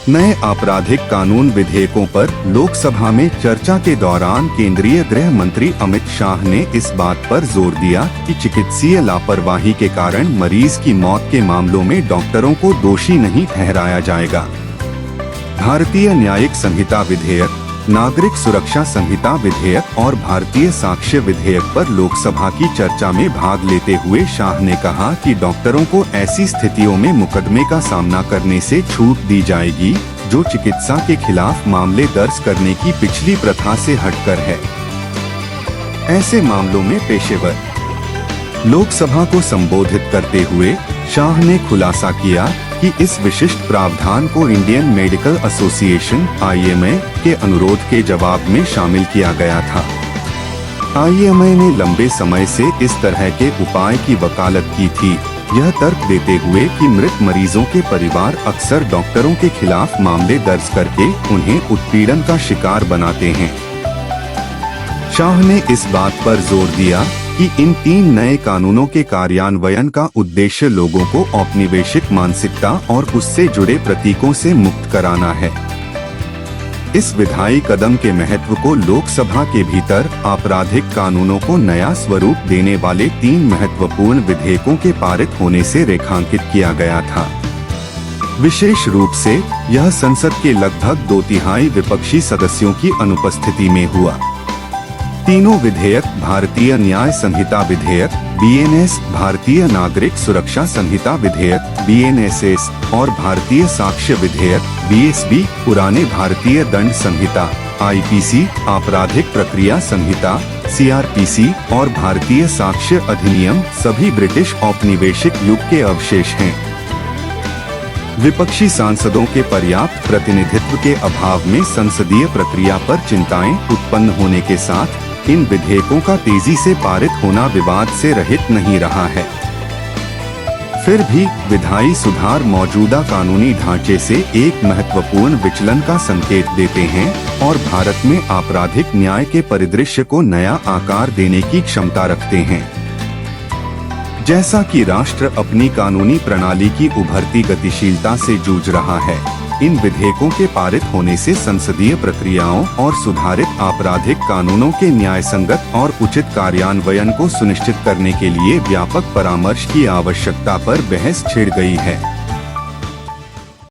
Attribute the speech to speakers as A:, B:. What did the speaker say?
A: नए आपराधिक कानून विधेयकों पर लोकसभा में चर्चा के दौरान केंद्रीय गृह मंत्री अमित शाह ने इस बात पर जोर दिया कि चिकित्सीय लापरवाही के कारण मरीज की मौत के मामलों में डॉक्टरों को दोषी नहीं ठहराया जाएगा। भारतीय न्यायिक संहिता विधेयक, नागरिक सुरक्षा संहिता विधेयक और भारतीय साक्ष्य विधेयक पर लोकसभा की चर्चा में भाग लेते हुए शाह ने कहा कि डॉक्टरों को ऐसी स्थितियों में मुकदमे का सामना करने से छूट दी जाएगी जो चिकित्सा के खिलाफ मामले दर्ज करने की पिछली प्रथा से हटकर है। ऐसे मामलों में पेशेवर। लोकसभा को संबोधित करते हुए शाह ने खुलासा किया कि इस विशिष्ट प्रावधान को इंडियन मेडिकल एसोसिएशन (IMA) के अनुरोध के जवाब में शामिल किया गया था। IMA ने लंबे समय से इस तरह के उपाय की वकालत की थी, यह तर्क देते हुए कि मृत मरीजों के परिवार अक्सर डॉक्टरों के खिलाफ मामले दर्ज करके उन्हें उत्पीड़न का शिकार बनाते हैं। शाह ने इस बात पर जोर दिया कि इन 3 नए कानूनों के कार्यान्वयन का उद्देश्य लोगों को औपनिवेशिक मानसिकता और उससे जुड़े प्रतीकों से मुक्त कराना है। इस विधायी कदम के महत्व को लोकसभा के भीतर आपराधिक कानूनों को नया स्वरूप देने वाले 3 महत्वपूर्ण विधेयकों के पारित होने से रेखांकित किया गया था। विशेष रूप से यह संसद के लगभग 2/3 विपक्षी सदस्यों की अनुपस्थिति में हुआ। तीनों विधेयक, भारतीय न्याय संहिता विधेयक (BNS), भारतीय नागरिक सुरक्षा संहिता विधेयक (BNSS) और भारतीय साक्ष्य विधेयक (BSB), पुराने भारतीय दंड संहिता (IPC), आपराधिक प्रक्रिया संहिता (CRPC) और भारतीय साक्ष्य अधिनियम सभी ब्रिटिश औपनिवेशिक युग के अवशेष हैं। विपक्षी सांसदों के पर्याप्त प्रतिनिधित्व के अभाव में संसदीय प्रक्रिया पर चिंताएं उत्पन्न होने के साथ इन विधेयकों का तेजी से पारित होना विवाद से रहित नहीं रहा है। फिर भी विधायी सुधार मौजूदा कानूनी ढांचे से एक महत्वपूर्ण विचलन का संकेत देते हैं और भारत में आपराधिक न्याय के परिदृश्य को नया आकार देने की क्षमता रखते हैं। जैसा कि राष्ट्र अपनी कानूनी प्रणाली की उभरती गतिशीलता से जूझ रहा है, इन विधेयकों के पारित होने से संसदीय प्रक्रियाओं और सुधारित आपराधिक कानूनों के न्यायसंगत और उचित कार्यान्वयन को सुनिश्चित करने के लिए व्यापक परामर्श की आवश्यकता पर बहस छिड़ गई है।